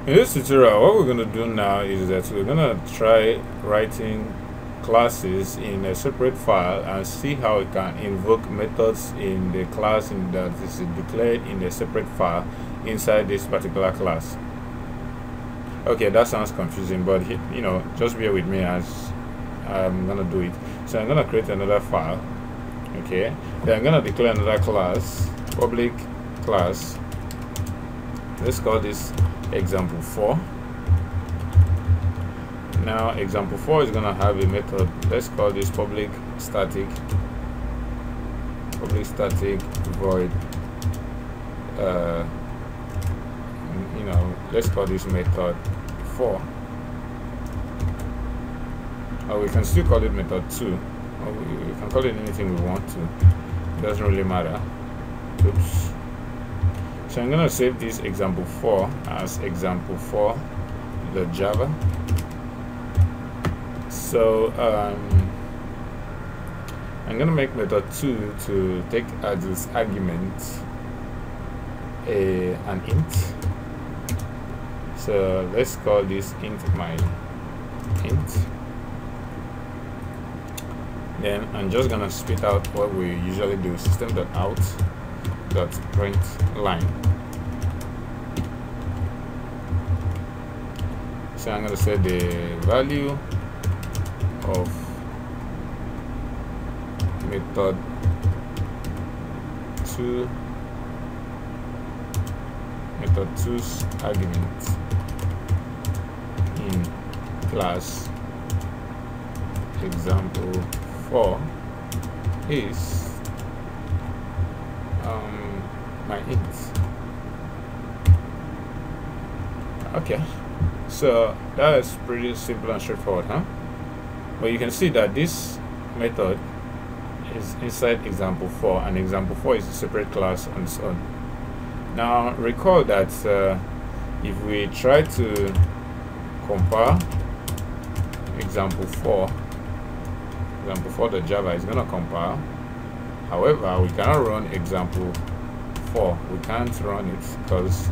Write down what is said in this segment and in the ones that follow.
In this tutorial, what we're going to do now is that we're going to try writing classes in a separate file and see how we can invoke methods in the class that is declared in a separate file inside this particular class. Okay, that sounds confusing, but just bear with me as I'm going to do it. So I'm going to create another file. Okay, then I'm going to declare another class, public class. Let's call this example 4. Now example 4 is going to have a method. Let's call this public static void let's call this method 4, or we can still call it method 2, or we can call it anything we want to. It doesn't really matter. Oops. So I'm going to save this example 4 as example 4.java. So I'm going to make method 2 to take as its argument an int. So let's call this int my int. Then I'm just going to spit out what we usually do, system.out.println. So I'm going to set the value of method 2's argument in class example 4 is my int. Okay, so that is pretty simple and straightforward, huh? But you can see that this method is inside example 4, and example 4 is a separate class on its own. Now recall that if we try to compile example 4.java is going to compile. However, we cannot run example 4. We can't run it because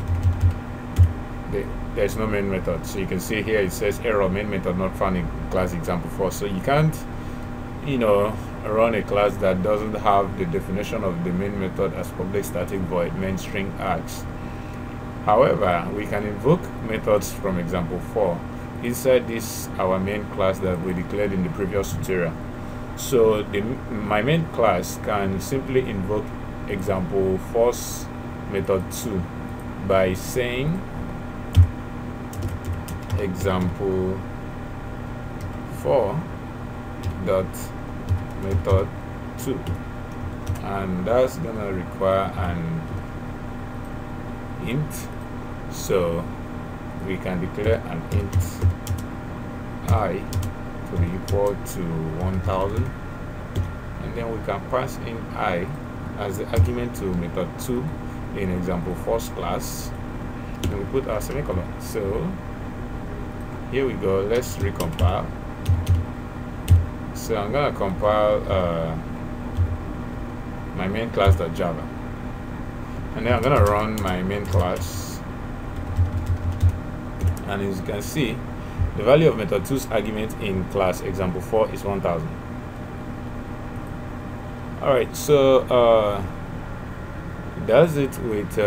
there's no main method. So you can see here it says error, main method not found in class example 4. So you can't run a class that doesn't have the definition of the main method as public static void main string args. However, we can invoke methods from example 4 inside this our main class that we declared in the previous tutorial. So my main class can simply invoke example 4's method 2 by saying example 4 dot method 2, and that's gonna require an int. So we can declare an int I to be equal to 1000, and then we can pass in I as the argument to method 2 in example 4's class, and we put our semicolon. So here we go. Let's recompile. So I'm gonna compile my main class.java, and then I'm gonna run my main class, and as you can see, the value of method 2's argument in class example 4 is 1000. Alright, so that's it with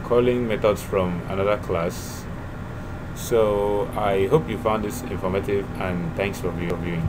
calling methods from another class. So I hope you found this informative, and thanks for viewing.